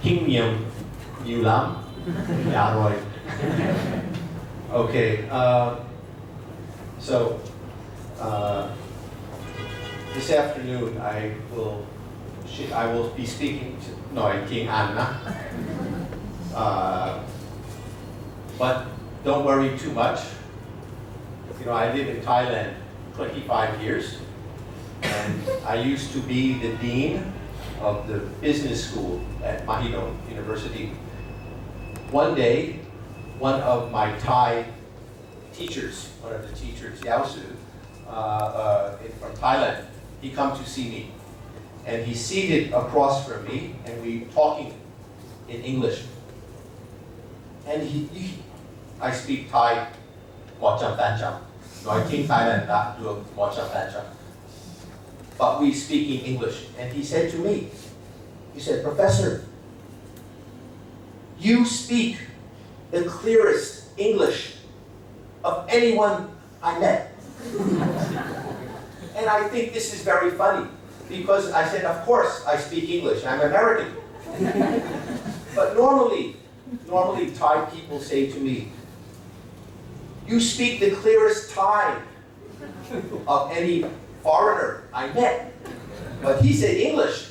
kinh nghiệm nhiều lắm. Dạ rồi. Okay, so this afternoon I will be speaking nói tiếng Anh. But don't worry too much. You know, I live in Thailand 25 years, and I used to be the dean of the business school at Mahidol University. One day, one of my Thai teachers, one of the teachers, Giáo from Thailand, he come to see me. And he's seated across from me, and we talking in English. And I speak Thai, nói tiếng Thailand đã được 100%. But we speaking English. And he said to me, he said, Professor, you speak the clearest English of anyone I met. And I think this is very funny, because I said, of course I speak English, I'm American. But normally Thai people say to me, you speak the clearest Thai of any foreigner I met. But he said English.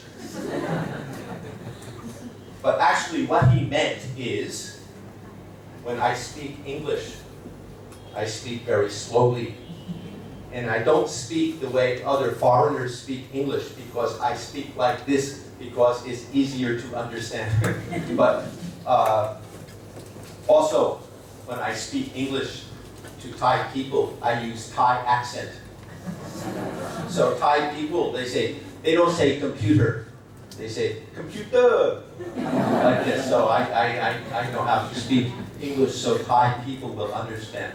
But actually what he meant is, when I speak English, I speak very slowly. And I don't speak the way other foreigners speak English, because I speak like this because it's easier to understand. But also, when I speak English to Thai people, I use Thai accent. So Thai people, they don't say computer, they say computer, like this. So I know how to speak English so Thai people will understand.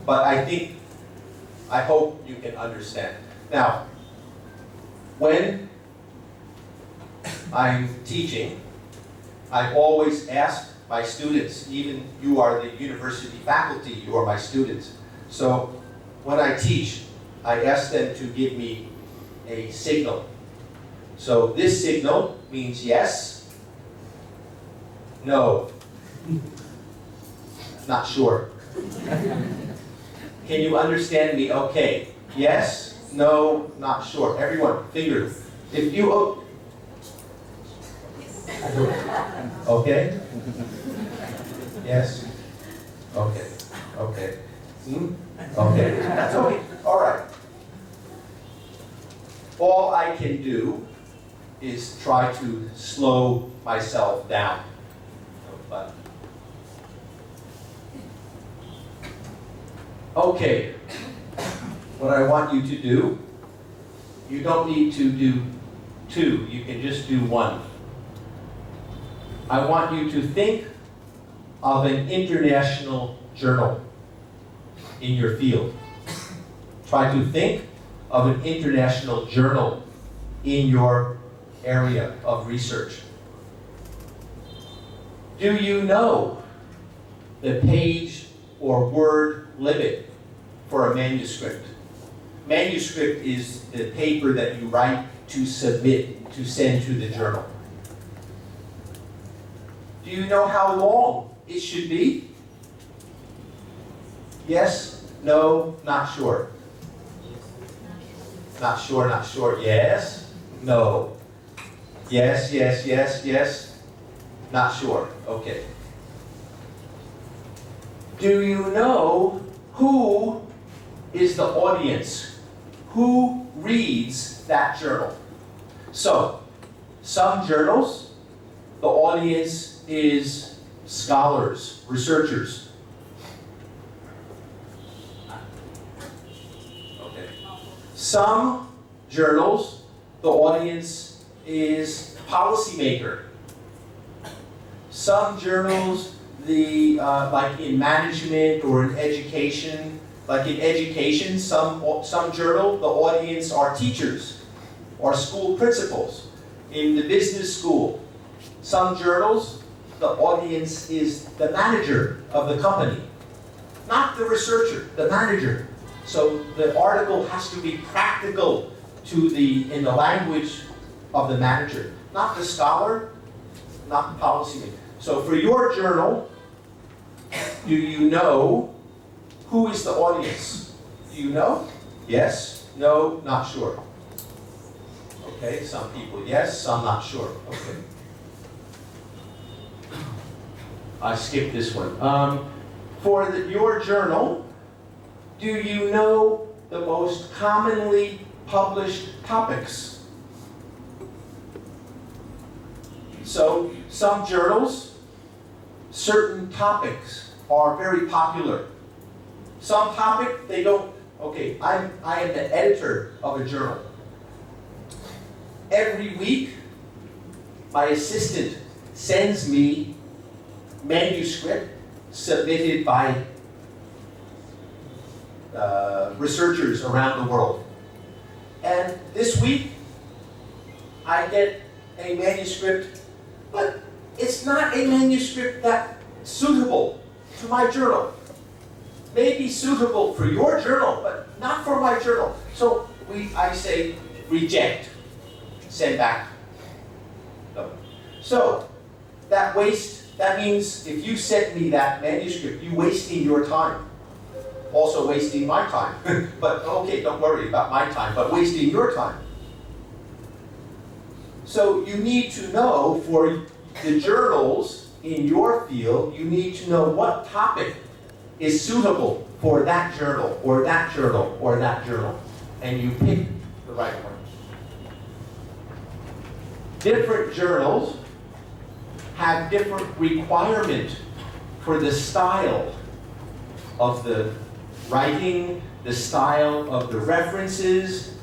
But I hope you can understand. Now, when I'm teaching, I always ask my students, even you are the university faculty, you are my students. So when I teach, I ask them to give me a signal. So this signal means yes, no, not sure. Can you understand me okay? Yes, no, not sure. Everyone, finger. If you, okay? Yes? Okay. Okay. Okay. That's okay. All right. All I can do is try to slow myself down. But okay. What I want you to do, you don't need to do 2. You can just do 1. I want you to think of an international journal in your field. Try to think of an international journal in your area of research. Do you know the page or word limit for a manuscript? Manuscript is the paper that you write to submit, to send to the journal. Do you know how long it should be? Yes, no, not sure. Not sure, not sure. Yes, no. Yes, yes, yes, yes. Not sure. Okay. Do you know who is the audience? Who reads that journal? So, some journals, the audience is scholars, researchers. Okay. Some journals, the audience is policymaker. Some journals, like in management or in education, some journal, the audience are teachers or school principals. In the business school, some journals, the audience is the manager of the company, not the researcher, the manager. So the article has to be practical in the language of the manager, not the scholar, not policy making. So for your journal, do you know who is the audience? Do you know? Yes? No? Not sure? Okay, some people yes, some not sure. Okay. I skipped this one. For your journal, do you know the most commonly published topics? So, some journals, certain topics are very popular. Some topic, they don't. Okay, I am the editor of a journal. Every week, my assistant sends me manuscript submitted by researchers around the world. And this week, I get a manuscript, but it's not a manuscript that's suitable to my journal. Maybe suitable for your journal, but not for my journal. So I say reject, send back. No. So that means if you sent me that manuscript, you're wasting your time. Also wasting my time. But okay, don't worry about my time, but wasting your time. So you need to know for the journals in your field, you need to know what topic is suitable for that journal, or that journal, or that journal. And you pick the right one. Different journals have different requirement for the style of the writing, the style of the references,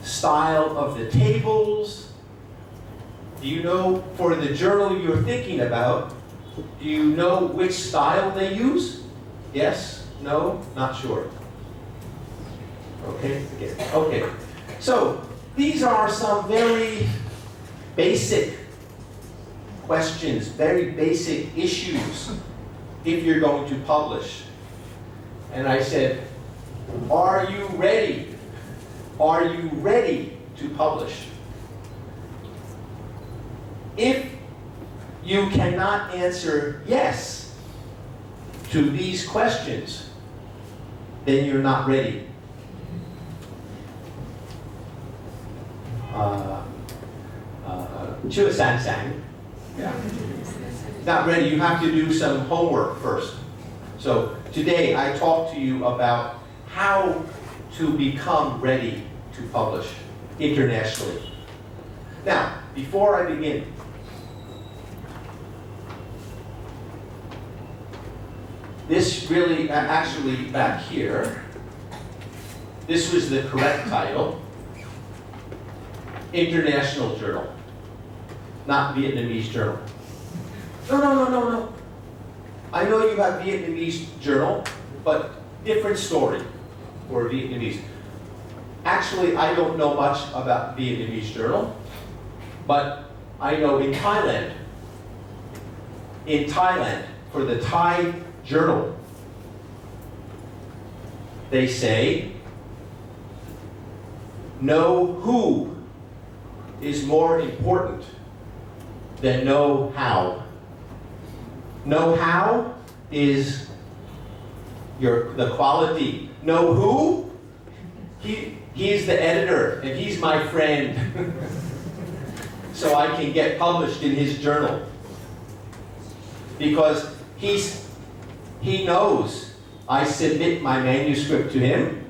style of the tables. Do you know, for the journal you're thinking about, do you know which style they use? Yes? No? Not sure. Okay? Again. Okay. So, these are some very basic questions, very basic issues if you're going to publish. And I said, are you ready? Are you ready to publish? If you cannot answer yes to these questions, then you're not ready. Not ready. You have to do some homework first. So today I talked to you about how to become ready to publish internationally. Now, before I begin, this really, actually back here, this was the correct title. International Journal, not Vietnamese Journal. No. I know you have Vietnamese Journal, but different story for Vietnamese. Actually, I don't know much about Vietnamese Journal, but I know in Thailand, for the Thai Journal, they say, know who is more important than know how. Know how is the quality. Know who? He's the editor, and he's my friend. So I can get published in his journal. Because he knows I submit my manuscript to him,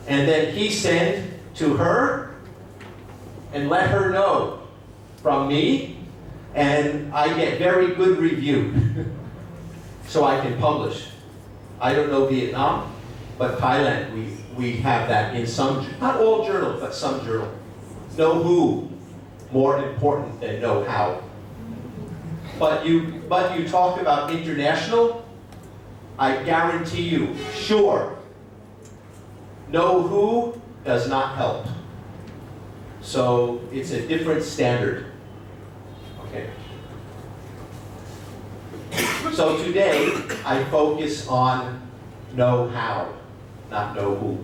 and then he sends to her, and let her know from me, and I get very good review. So I can publish. I don't know Vietnam, but Thailand, we have that in some, not all journals, but some journals. Know who, more important than know how. But you talk about international, I guarantee you, sure, know who does not help. So it's a different standard. Okay. So today, I focus on know how, not know who.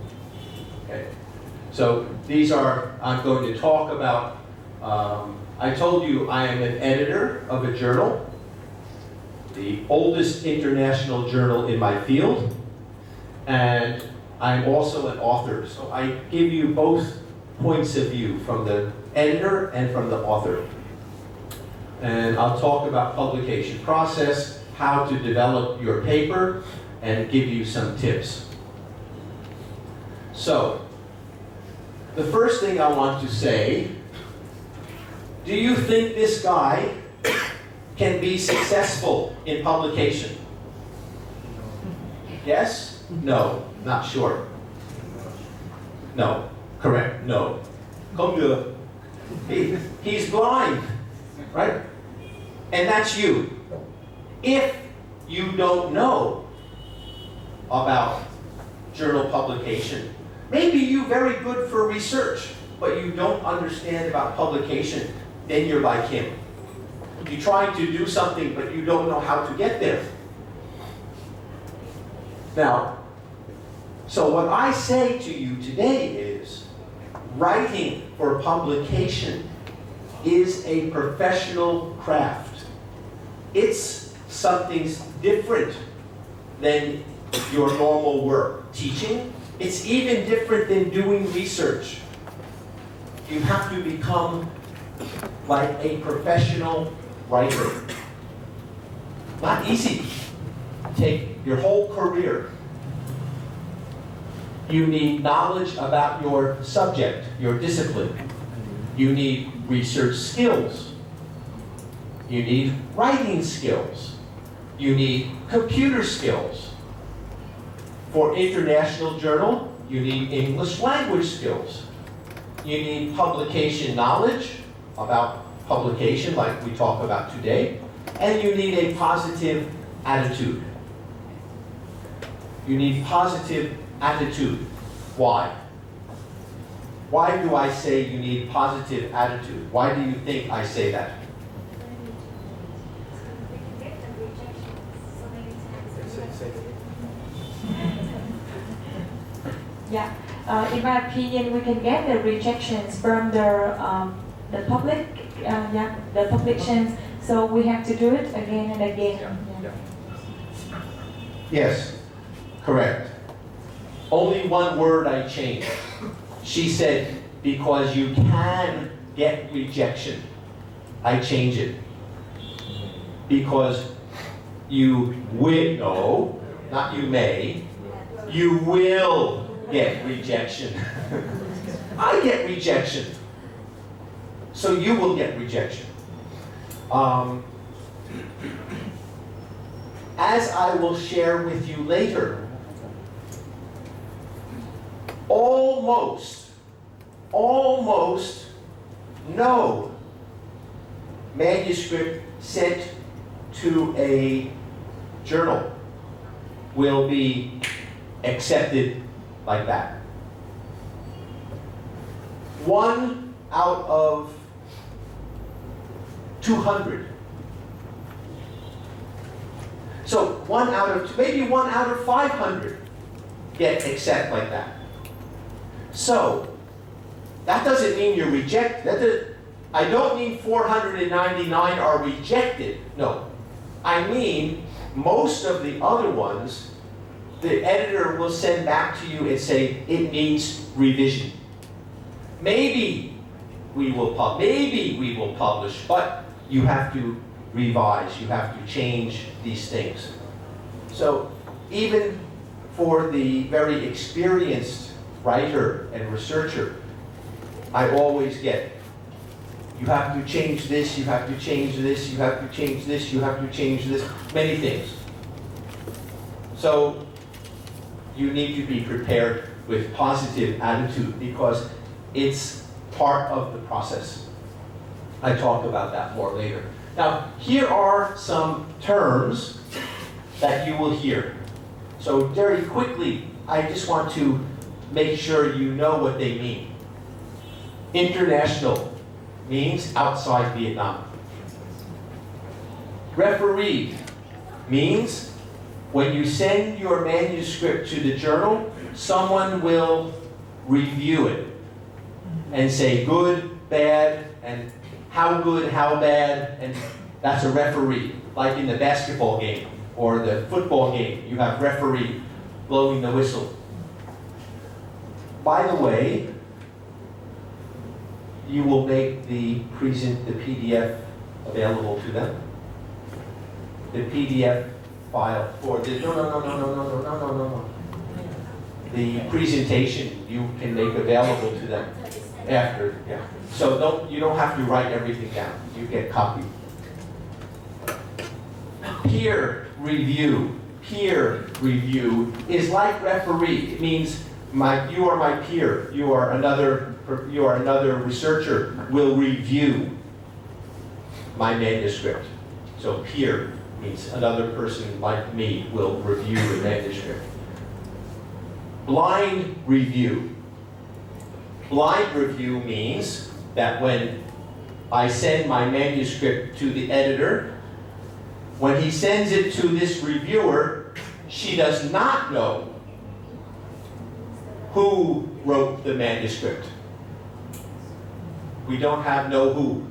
Okay. So these are, I'm going to talk about I told you I am an editor of a journal, the oldest international journal in my field, and I'm also an author. So I give you both points of view, from the editor and from the author. And I'll talk about publication process, how to develop your paper, and give you some tips. So, the first thing I want to say, do you think this guy can be successful in publication? Yes? No. Not sure. No. Correct. No. Không được. He's blind. Right? And that's you. If you don't know about journal publication, maybe you're very good for research, but you don't understand about publication, then you're like him. You're trying to do something, but you don't know how to get there. Now, so what I say to you today is, writing for publication is a professional craft. It's something different than your normal work. Teaching, it's even different than doing research. You have to become like a professional writer. Not easy. Take your whole career. You need knowledge about your subject, your discipline. You need research skills. You need writing skills. You need computer skills. For international journal, you need English language skills. You need publication knowledge about publication like we talk about today. And you need a positive attitude. You need positive attitude. Why? Why do I say you need positive attitude? Why do you think I say that? Yeah, in my opinion, we can get the rejections from the public, the publications. So we have to do it again and again. Yeah. Yes, correct. Only one word I changed. She said, because you can get rejection. I change it. Because you will, no, not you may, you will get rejection. I get rejection. So you will get rejection. As I will share with you later, almost no manuscript sent to a journal will be accepted like that. 1 out of 200. So maybe 1 out of 500 get accepted like that. So, that doesn't mean you're rejected. I don't mean 499 are rejected. No. I mean, most of the other ones, the editor will send back to you and say, it needs revision. Maybe we will publish, but you have to revise, you have to change these things. So, even for the very experienced writer and researcher, I always get, you have to change this, you have to change this, you have to change this, you have to change this, many things. So you need to be prepared with positive attitude because it's part of the process. I talk about that more later. Now, here are some terms that you will hear. So very quickly, I just want to make sure you know what they mean. International means outside Vietnam. Refereed means when you send your manuscript to the journal, someone will review it and say good, bad, and how good, how bad, and that's a referee. Like in the basketball game or the football game, you have referee blowing the whistle. By the way, you will make the PDF available to them. The PDF file for the no. The presentation you can make available to them after. Yeah. So you don't have to write everything down. You get copied. Peer review. Peer review is like referee. It means you are my peer. You are another researcher will review my manuscript. So peer means another person like me will review the manuscript. Blind review. Blind review means that when I send my manuscript to the editor, when he sends it to this reviewer, she does not know who wrote the manuscript. We don't have know who.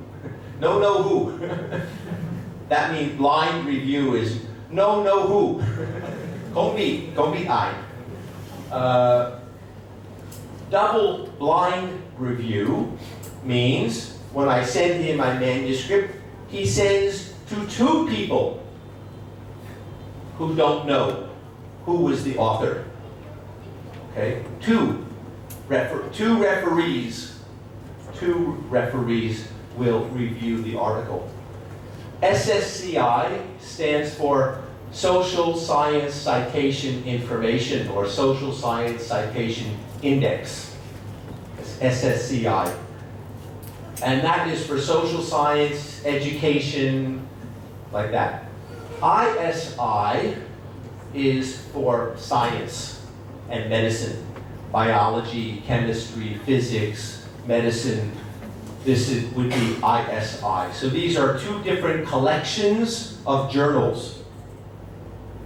Know who. That means blind review is know who. Không biết ai. Double blind review means when I send him my manuscript, he sends to two people who don't know who was the author. Okay, two referees will review the article. SSCI stands for Social Science Citation Information or Social Science Citation Index. It's SSCI. And that is for social science, education, like that. ISI is for science and medicine. Biology, chemistry, physics, medicine. Would be ISI. So these are two different collections of journals.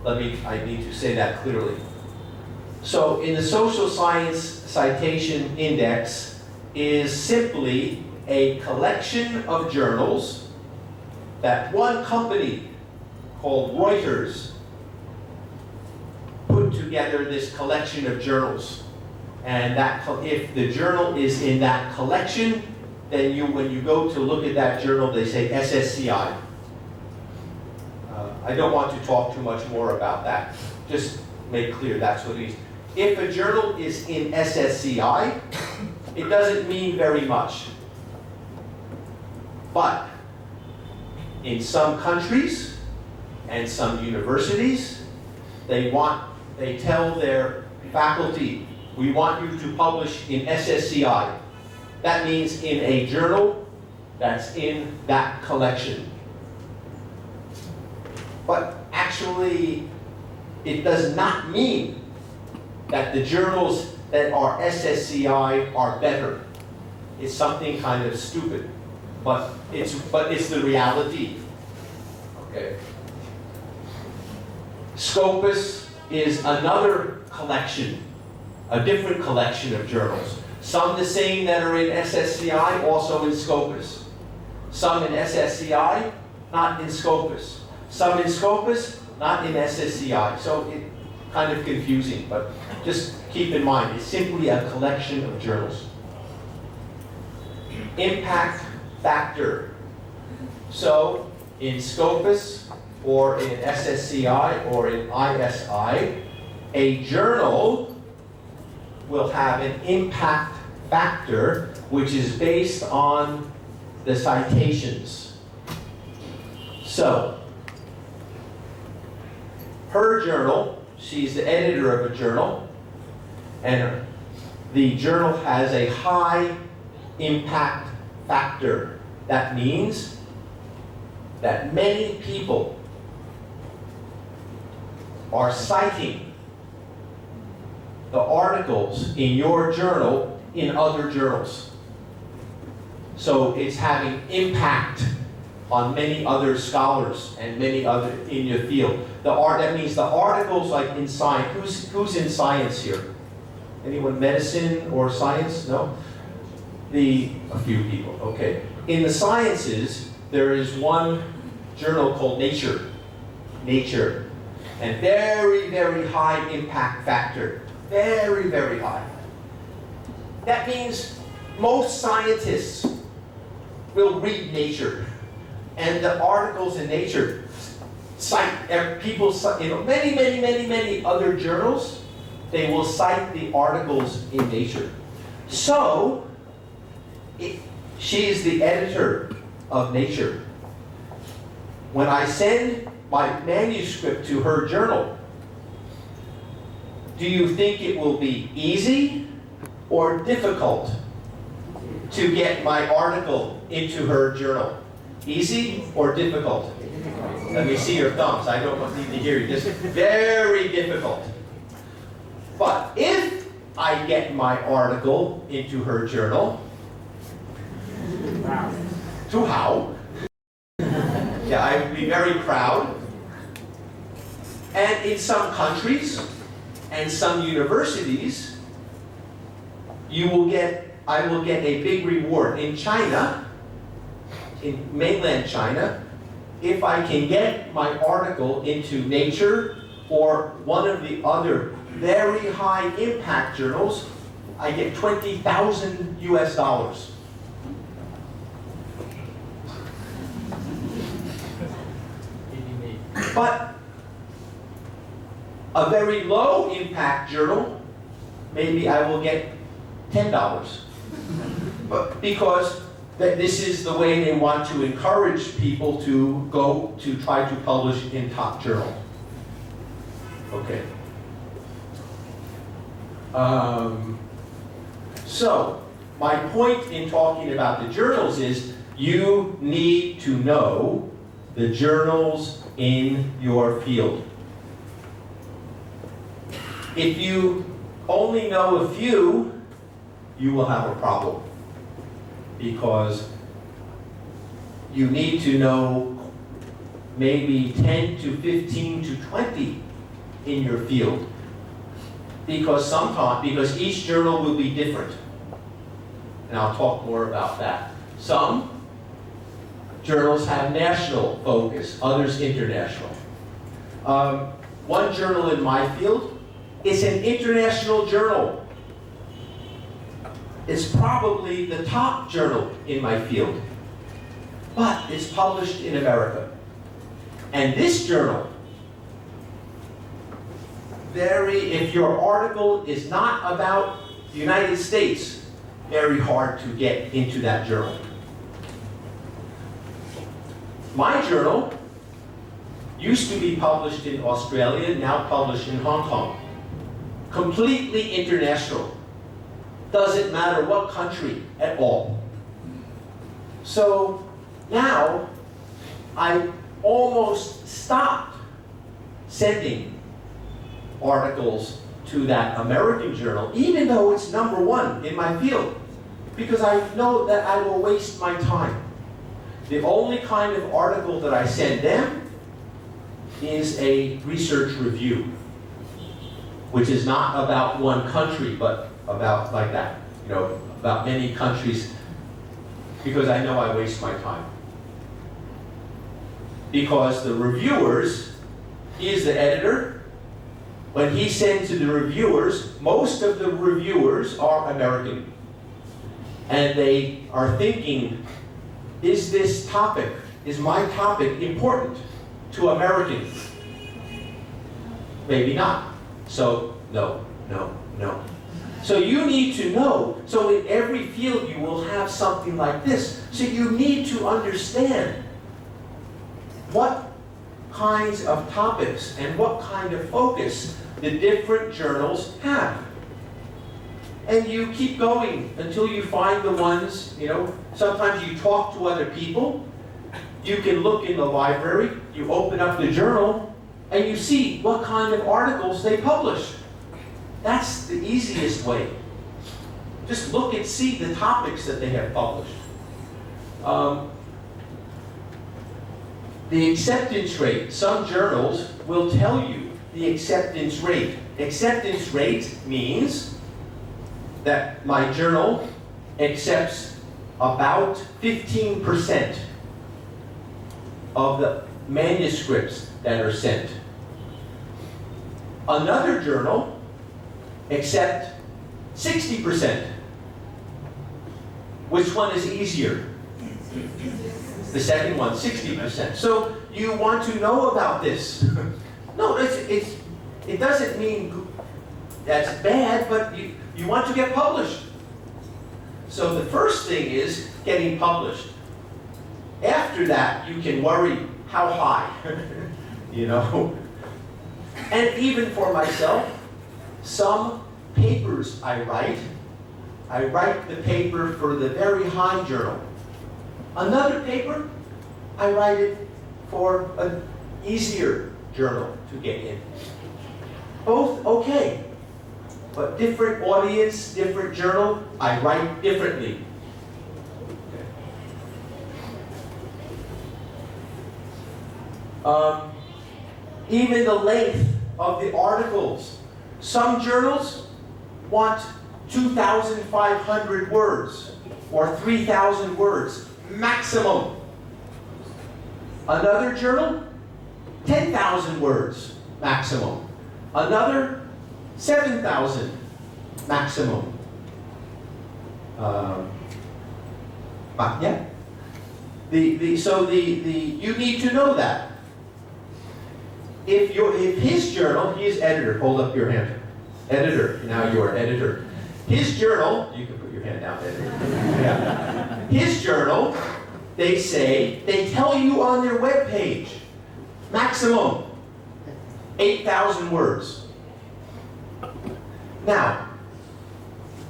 I need to say that clearly. So in the Social Science Citation Index is simply a collection of journals that one company called Reuters put together this collection of journals. And that if the journal is in that collection, then when you go to look at that journal, they say SSCI. I don't want to talk too much more about that. Just make clear that's what it is. If a journal is in SSCI, it doesn't mean very much. But in some countries and some universities, they tell their faculty, we want you to publish in SSCI. That means in a journal that's in that collection. But actually, it does not mean that the journals that are SSCI are better. It's something kind of stupid, but it's the reality. Okay. Scopus is another collection, a different collection of journals. Some the same that are in SSCI, also in Scopus. Some in SSCI, not in Scopus. Some in Scopus, not in SSCI. So it's kind of confusing, but just keep in mind, it's simply a collection of journals. Impact factor. So in Scopus, or in SSCI, or in ISI, a journal will have an impact factor which is based on the citations. So, her journal, she's the editor of a journal, and the journal has a high impact factor. That means that many people are citing the articles in your journal in other journals. So it's having impact on many other scholars and many other in your field. That means the articles like in science. Who's in science here? Anyone medicine or science? No? A few people. Okay. In the sciences, there is one journal called Nature. Nature. And very, very high impact factor. Very, very high. That means most scientists will read Nature. And the articles in Nature cite, people cite, many other journals, they will cite the articles in Nature. So, she is the editor of Nature. When I send my manuscript to her journal, do you think it will be easy or difficult to get my article into her journal? Easy or difficult? Let me see your thumbs. I don't need to hear you. This is very difficult. But if I get my article into her journal, to how? Yeah, I would be very proud. And in some countries and some universities, I will get a big reward. In China, in mainland China, if I can get my article into Nature or one of the other very high impact journals, I get $20,000 US. But a very low impact journal, maybe I will get $10. But because this is the way they want to encourage people to go to try to publish in top journal. Okay. So, my point in talking about the journals is you need to know the journals in your field. If you only know a few, you will have a problem. Because you need to know maybe 10 to 15 to 20 in your field. Because each journal will be different. And I'll talk more about that. Some journals have national focus, others international. One journal in my field is an international journal. It's probably the top journal in my field, but it's published in America. And this journal, if your article is not about the United States, very hard to get into that journal. My journal used to be published in Australia, now published in Hong Kong. Completely international. Doesn't matter what country at all. So now I almost stopped sending articles to that American journal, even though it's #1 in my field, because I know that I will waste my time. The only kind of article that I send them is a research review, which is not about one country, but about like that, about many countries, because I know I waste my time. Because the reviewers, he is the editor, when he sends to the reviewers, most of the reviewers are American. And they are thinking, is my topic important to Americans? Maybe not. So, no. So you need to know. So in every field you will have something like this. So you need to understand what kinds of topics and what kind of focus the different journals have. And you keep going until you find the ones, sometimes you talk to other people. You can look in the library, you open up the journal, and you see what kind of articles they publish. That's the easiest way. Just look and see the topics that they have published. The acceptance rate. Some journals will tell you the acceptance rate. Acceptance rate means that my journal accepts about 15% of the manuscripts that are sent. Another journal accepts 60%. Which one is easier? The second one, 60%. So you want to know about this. No, it doesn't mean that's bad, but you want to get published. So the first thing is getting published. After that, you can worry how high, you know. And even for myself, some papers I write the paper for the very high journal. Another paper, I write it for an easier journal to get in. Both okay, but different audience, different journal, I write differently. Even the length of the articles. Some journals want 2,500 words or 3,000 words maximum. Another journal, 10,000 words maximum. Another, 7,000 maximum. Yeah. You need to know that. If his journal, he is editor, hold up your hand. Editor, now you're editor. His journal, you can put your hand down, editor. Yeah. His journal, they tell you on their webpage, maximum 8,000 words. Now,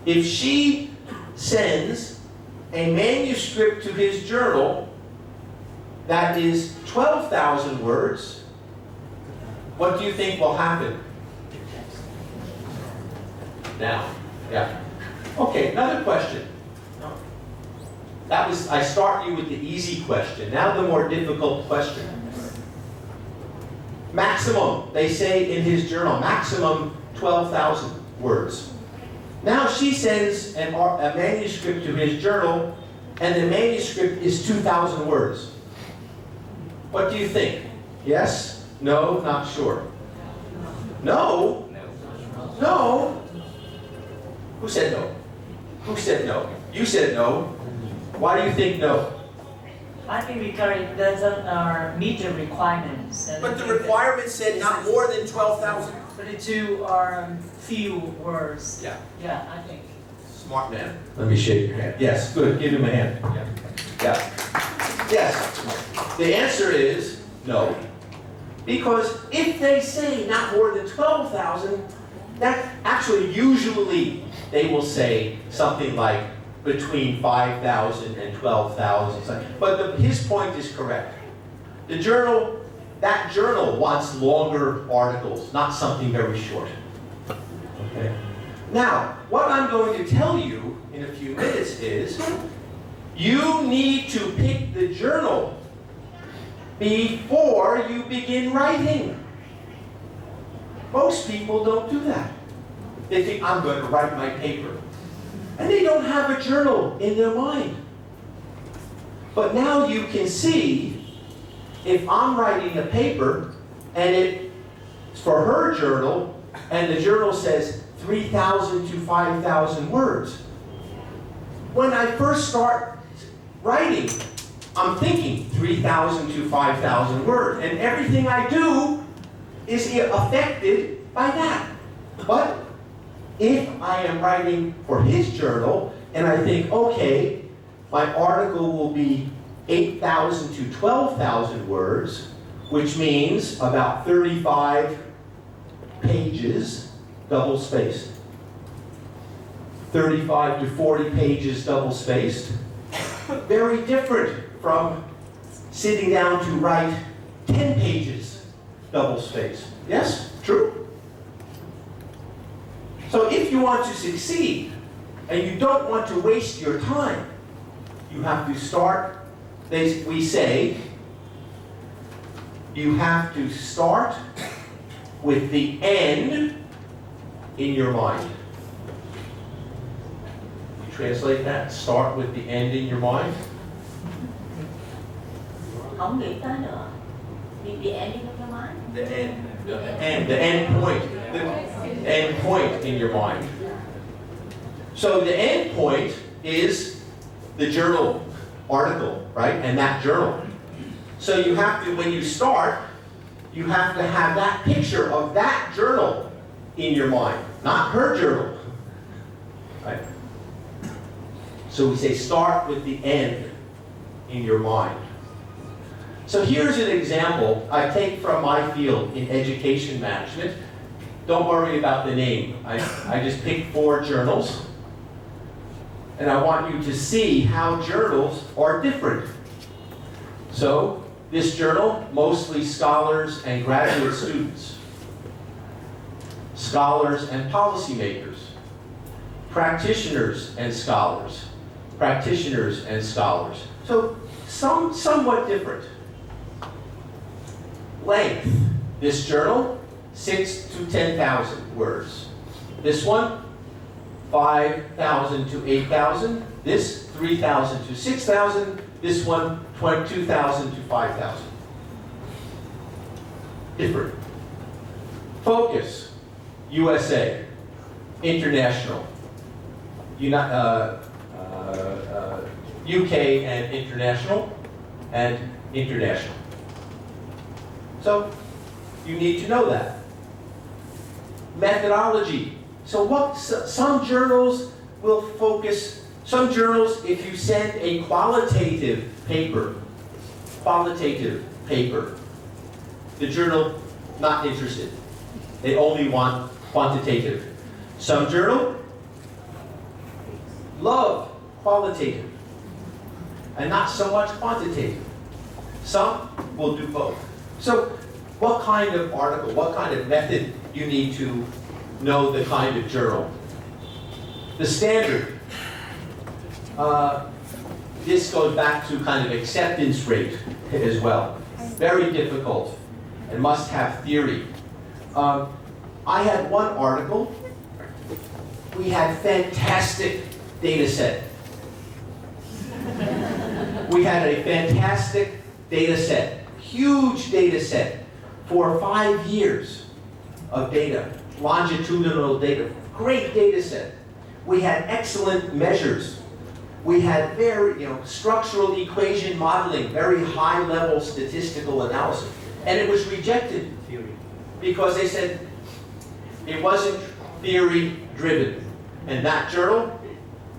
if she sends a manuscript to his journal that is 12,000 words, what do you think will happen? Now, yeah. Okay, another question. I start you with the easy question. Now the more difficult question. Maximum, they say in his journal, maximum 12,000 words. Now she sends a manuscript to his journal, and the manuscript is 2,000 words. What do you think? Yes? No? Not sure? No? No? Who said no? Who said no? You said no. Why do you think no? I think because it doesn't meet the requirements. But the requirement said not more than 12,000. 32 are few words. Yeah. Yeah, I think. Smart man. Let me shake your hand. Yes, good. Give him a hand. Yeah. Yes. The answer is no. Because if they say not more than 12,000, that actually usually they will say something like between 5,000 and 12,000. But his point is correct. That journal wants longer articles, not something very short. Okay. Now, what I'm going to tell you in a few minutes is, you need to pick the journal before you begin writing. Most people don't do that. They think, I'm going to write my paper. And they don't have a journal in their mind. But now you can see, if I'm writing a paper, and it's for her journal, and the journal says 3,000 to 5,000 words. When I first start writing, I'm thinking 3,000 to 5,000 words, and everything I do is affected by that. But if I am writing for his journal, and I think, okay, my article will be 8,000 to 12,000 words, which means about 35 pages double-spaced. 35 to 40 pages double-spaced. Very different from sitting down to write 10 pages double-spaced. Yes? True? So if you want to succeed, and you don't want to waste your time, you have to start, we say, you have to start with the end in your mind. You translate that? Start with the end in your mind? Không nghĩ tới nữa. The ending of your mind. The end point. The end point in your mind. So the end point is the journal article, right? And that journal. So you have to, when you start, you have to have that picture of that journal in your mind, not her journal. Right? So we say start with the end in your mind. So here's an example I take from my field in education management. Don't worry about the name. I just picked 4 journals. And I want you to see how journals are different. So this journal, mostly scholars and graduate students. Scholars and policymakers. Practitioners and scholars. Practitioners and scholars. So somewhat different. Length. This journal, 6,000 to 10,000 words. This one, 5,000 to 8,000. This, 3,000 to 6,000. This one, 22,000 to 5,000. Different. Focus. USA. International. UK and international. And international. So, you need to know that. Methodology. So some journals will focus, some journals, if you send a qualitative paper, the journal, not interested. They only want quantitative. Some journal, love qualitative, and not so much quantitative. Some will do both. So what kind of article, what kind of method you need to know the kind of journal. The standard. This goes back to kind of acceptance rate as well. Very difficult and must have theory. I had one article. We had fantastic data set. We had a fantastic data set, huge data set for 5 years of data. Longitudinal data, great data set. We had excellent measures. We had very, structural equation modeling, very high level statistical analysis. And it was rejected because they said it wasn't theory driven. And that journal,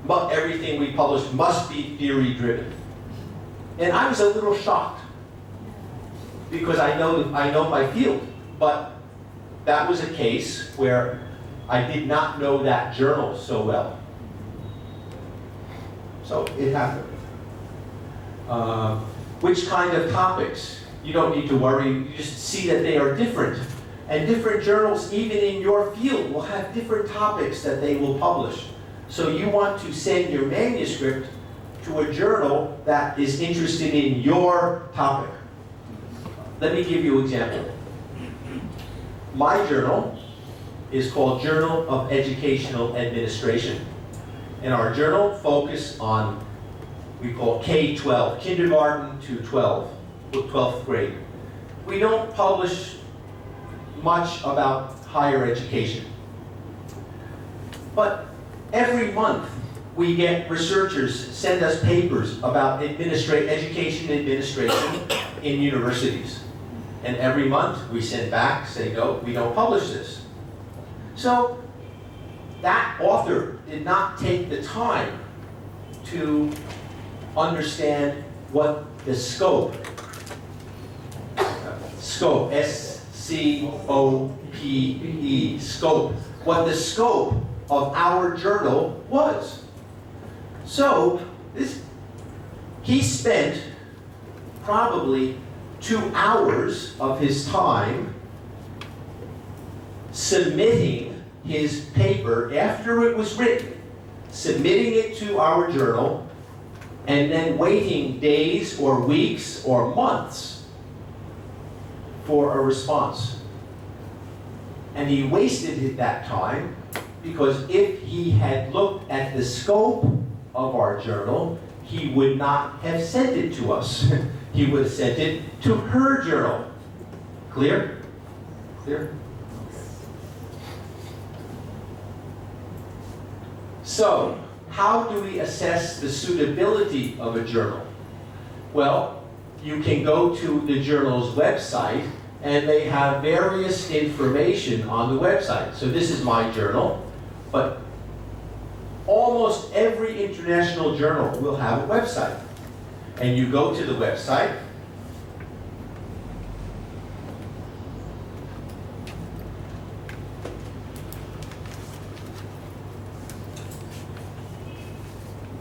everything we published must be theory driven. And I was a little shocked because I know my field, but that was a case where I did not know that journal so well. So it happened. Which kind of topics? You don't need to worry, you just see that they are different. And different journals, even in your field, will have different topics that they will publish. So you want to send your manuscript to a journal that is interested in your topic. Let me give you an example. My journal is called Journal of Educational Administration. And our journal focuses on, we call K-12, kindergarten to 12th grade. We don't publish much about higher education. But every month we get researchers send us papers about education administration in universities. And every month we send back, say, no, we don't publish this. So that author did not take the time to understand what the scope, S-C-O-P-E, scope, what the scope of our journal was. So he spent probably 2 hours of his time submitting his paper after it was written, submitting it to our journal, and then waiting days or weeks or months for a response. And he wasted that time because if he had looked at the scope of our journal, he would not have sent it to us. He would have sent it to her journal. Clear? Clear? So, how do we assess the suitability of a journal? Well, you can go to the journal's website, and they have various information on the website. So this is my journal, but almost every international journal will have a website. And you go to the website,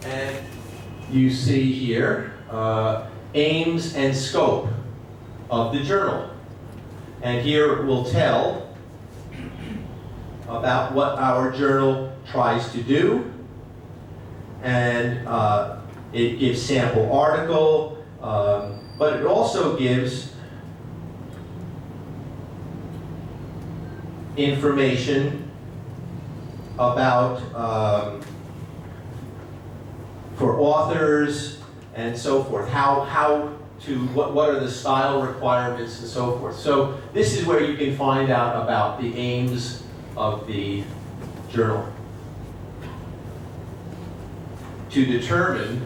and you see here aims and scope of the journal. And here it will tell about what our journal tries to do. And it gives sample article, but it also gives information about for authors and so forth, what are the style requirements and so forth. So this is where you can find out about the aims of the journal to determine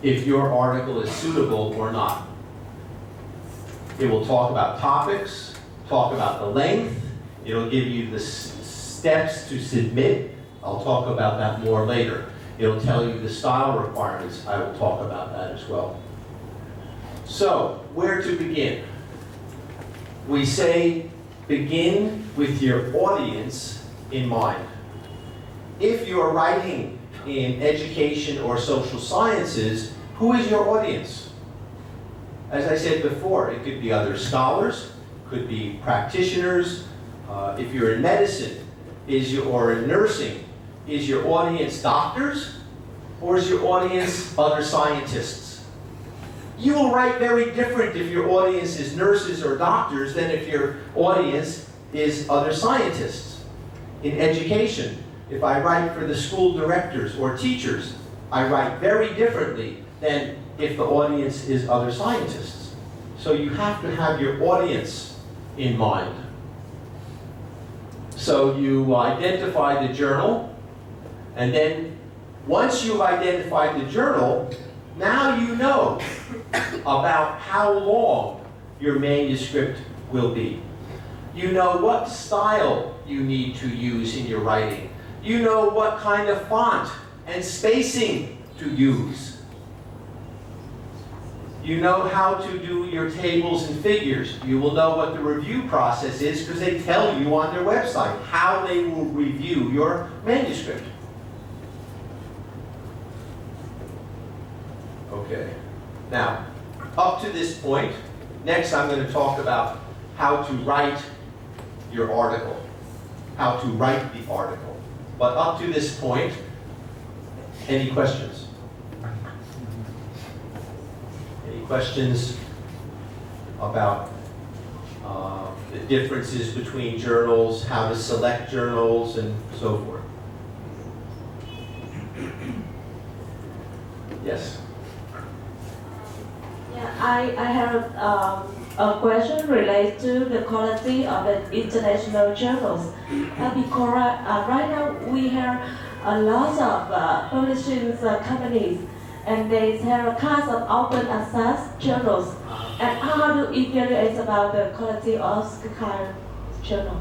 if your article is suitable or not. It will talk about topics, talk about the length, it'll give you the steps to submit. I'll talk about that more later. It'll tell you the style requirements. I will talk about that as well. So, where to begin? We say, begin with your audience in mind. If you're writing in education or social sciences, who is your audience? As I said before, it could be other scholars, could be practitioners. If you're in medicine, or in nursing, is your audience doctors, or is your audience other scientists? You will write very different if your audience is nurses or doctors than if your audience is other scientists. In education, if I write for the school directors or teachers, I write very differently than if the audience is other scientists. So you have to have your audience in mind. So you identify the journal, and then once you've identified the journal, now you know about how long your manuscript will be. You know what style you need to use in your writing. You know what kind of font and spacing to use. You know how to do your tables and figures. You will know what the review process is because they tell you on their website how they will review your manuscript. Okay. Now, up to this point, next I'm going to talk about how to write your article. How to write the article. But up to this point, any questions? Any questions about the differences between journals, how to select journals, and so forth? Yes? Yeah, I have a question related to the quality of the international journals. Because right now we have a lot of publishing companies, and they have kinds of open access journals. And how do you evaluate about the quality of the kind of journal?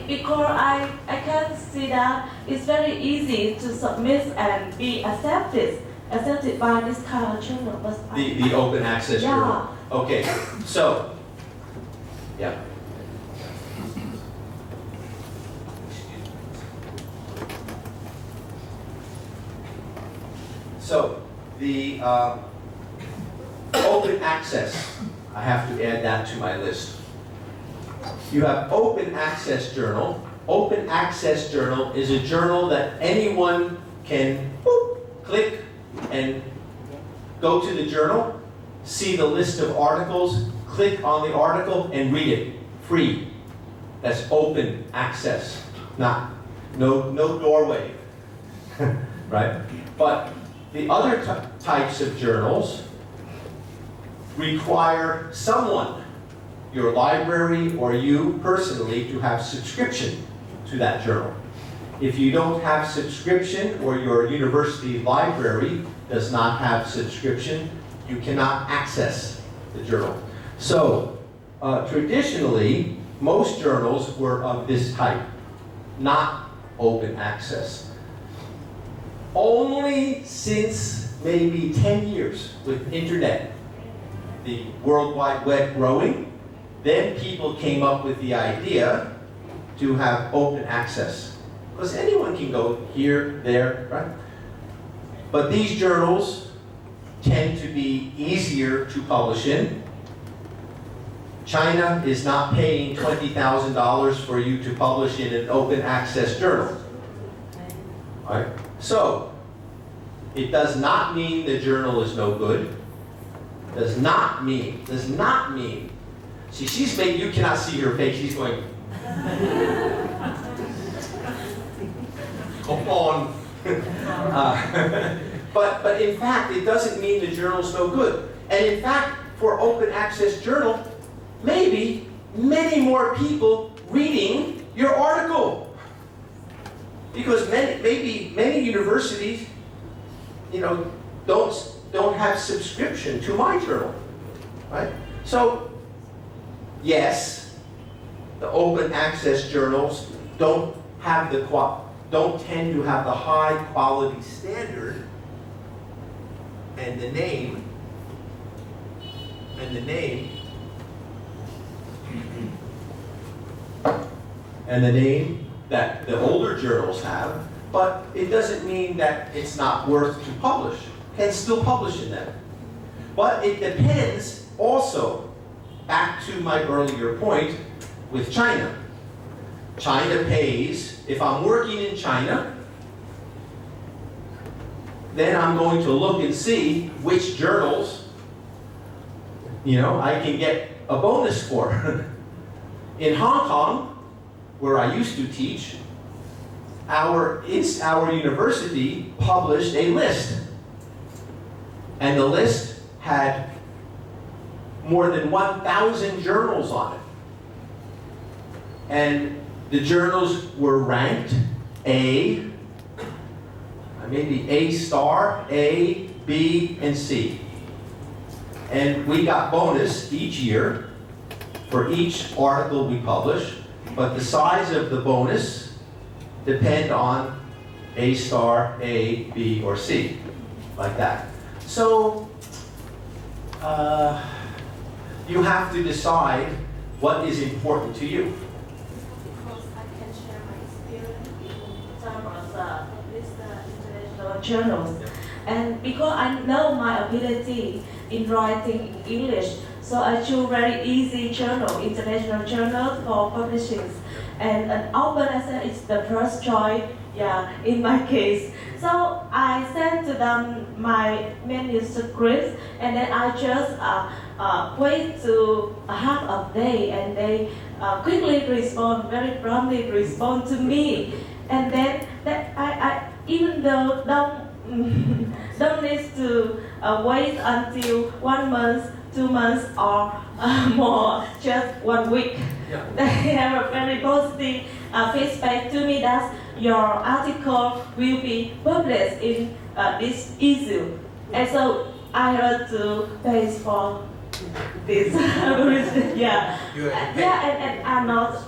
Because I can see that it's very easy to submit and be accepted by this kind of journal. But The open access journal? Okay, so, yeah. So, the open access, I have to add that to my list. You have open access journal. Open access journal is a journal that anyone can click and go to the journal, see the list of articles, click on the article and read it, free. that's open access, no doorway, right? But the other types of journals require someone, your library or you personally, to have subscription to that journal. If you don't have subscription, or your university library does not have subscription, you cannot access the journal. So, traditionally, most journals were of this type, not open access. Only since maybe 10 years with internet, the World Wide Web growing, then people came up with the idea to have open access. Because anyone can go here, there, right? But these journals tend to be easier to publish in. China is not paying $20,000 for you to publish in an open access journal. Right? So, it does not mean the journal is no good. Does not mean. See, she's making, you cannot see her face, she's going, come on. But in fact, it doesn't mean the journal's no good. And in fact, for open access journal, maybe many more people reading your article. Because maybe many universities, don't have subscription to my journal, right? So, yes, the open access journals don't tend to have the high quality standard, and the name that the older journals have, but it doesn't mean that it's not worth to publish. Can still publish in them. But it depends also, back to my earlier point, with China. China pays, if I'm working in China, then I'm going to look and see which journals, I can get a bonus for. In Hong Kong, where I used to teach, our university published a list. And the list had more than 1,000 journals on it. And the journals were ranked A, maybe A star, A, B, and C. And we got bonus each year for each article we publish, but the size of the bonus depend on A star, A, B, or C, like that. So, you have to decide what is important to you. Because I can share my experience in terms of these international journals. And because I know my ability in writing English, so I choose very easy journal, international journal for publishing. And an open access is the first choice, in my case. So I sent to them my manuscript, and then I just wait to half a day, and they quickly respond, very promptly respond to me. And then I even though don't need to wait until 1 month, 2 months, or more, just 1 week. Yeah. They have a very positive feedback to me that your article will be published in this issue. And so I had to pay for this. And I'm not,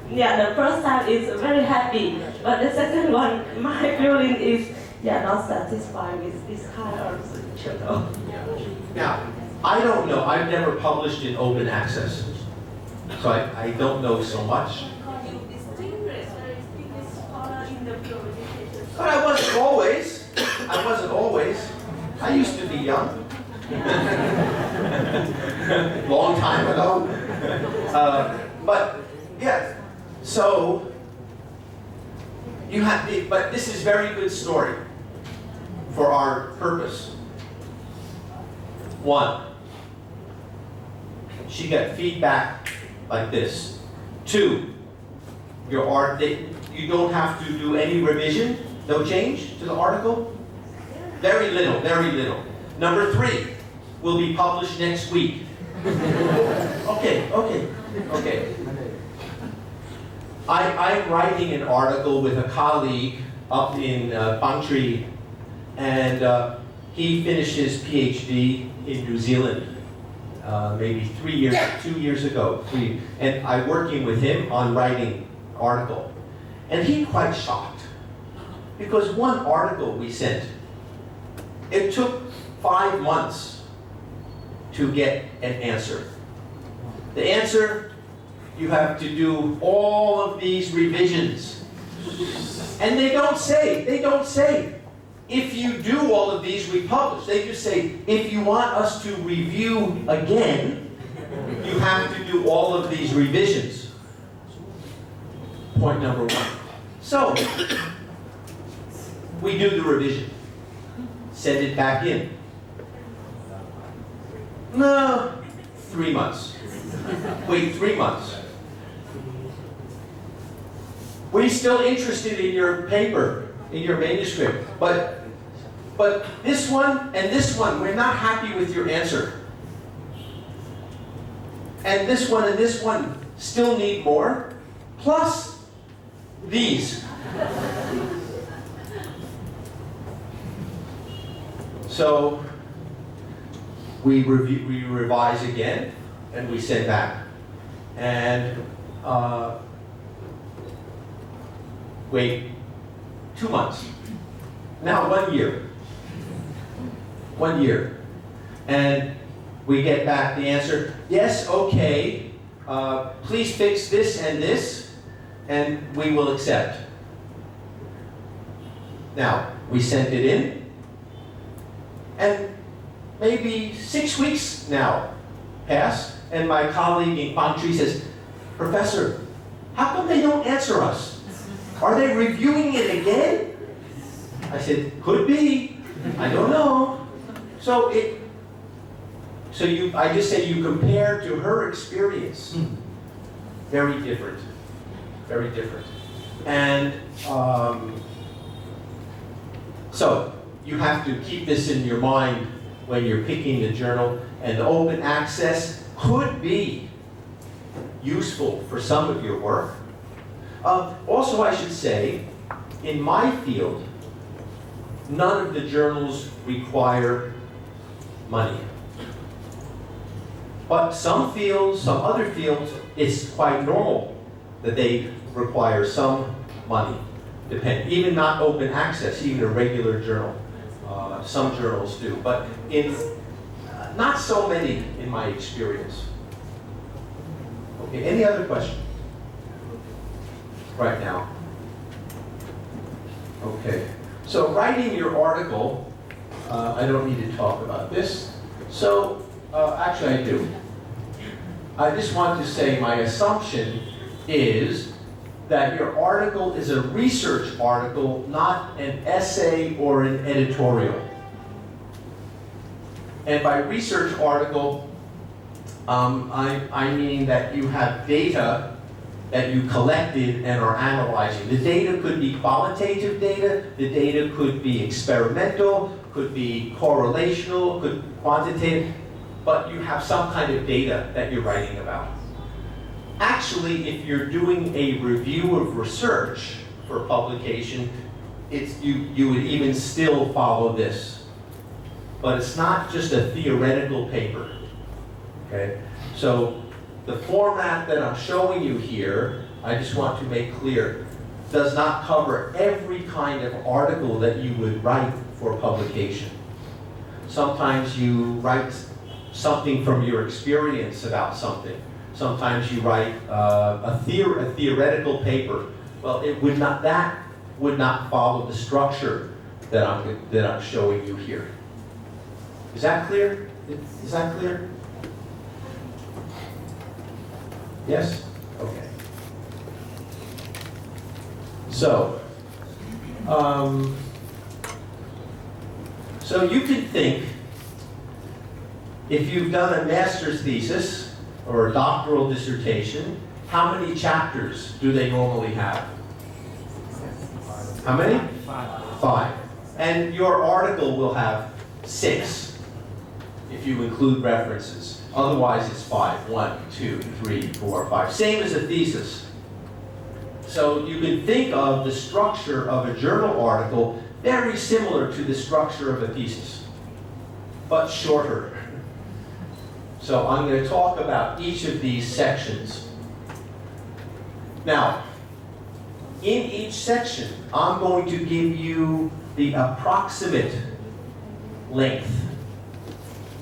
the first time is very happy, but the second one, my feeling is, not satisfied with this kind of journal. Now, I don't know, I've never published in open access, so I don't know so much. But I wasn't always. I used to be young. Long time ago. But yeah, so you have, but this is very good story for our purpose. 1, she got feedback like this. 2, your art, you don't have to do any revision, no change to the article? Very little, very little. Number 3 will be published next week. Okay. I'm writing an article with a colleague up in Bangtree, and he finished his PhD in New Zealand maybe 2 years ago. And I'm working with him on writing an article. And he quite shocked, because one article we sent, it took 5 months to get an answer. The answer, you have to do all of these revisions. And they don't say, if you do all of these, we publish. They just say, if you want us to review again, you have to do all of these revisions. Point number 1. So, we do the revision. Send it back in. No, 3 months. Wait 3 months. We're still interested in your paper, in your manuscript, but this one and this one, we're not happy with your answer. And this one still need more, plus these. So we revise again, and we send back. And wait 2 months. Now 1 year. 1 year. And we get back the answer, yes, okay, please fix this, and we will accept. Now, we sent it in, and maybe 6 weeks now pass, and my colleague in Bangtree says, Professor, how come they don't answer us? Are they reviewing it again? I said, could be. I don't know. I just say you compare to her experience. Very different. Very different. And so you have to keep this in your mind when you're picking the journal. And the open access could be useful for some of your work. Also, I should say, in my field, none of the journals require money. But some fields, some other fields, it's quite normal that they require some money. Even not open access, even a regular journal. Some journals do, but not so many in my experience. Okay, any other question? Right now. Okay, so writing your article, I don't need to talk about this. So, actually I do. I just want to say my assumption is that your article is a research article, not an essay or an editorial. And by research article, I mean that you have data that you collected and are analyzing. The data could be qualitative data, the data could be experimental, could be correlational, could be quantitative, but you have some kind of data that you're writing about. Actually, if you're doing a review of research for publication, you would even still follow this. But it's not just a theoretical paper, okay? So the format that I'm showing you here, I just want to make clear, does not cover every kind of article that you would write for publication. Sometimes you write something from your experience about something. Sometimes you write a theoretical paper. Well, that would not follow the structure that I'm showing you here. Is that clear? Is that clear? Yes? Okay. So, so you can think, if you've done a master's thesis or a doctoral dissertation, how many chapters do they normally have? How many? 5. And your article will have 6, if you include references. Otherwise, it's 5. 1, 2, 3, 4, 5. Same as a thesis. So you can think of the structure of a journal article very similar to the structure of a thesis, but shorter. So I'm going to talk about each of these sections. Now, in each section, I'm going to give you the approximate length.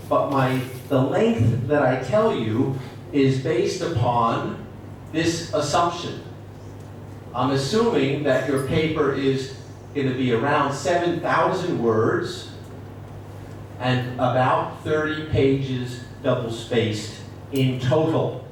But the length that I tell you is based upon this assumption. I'm assuming that your paper is going to be around 7,000 words and about 30 pages double-spaced in total.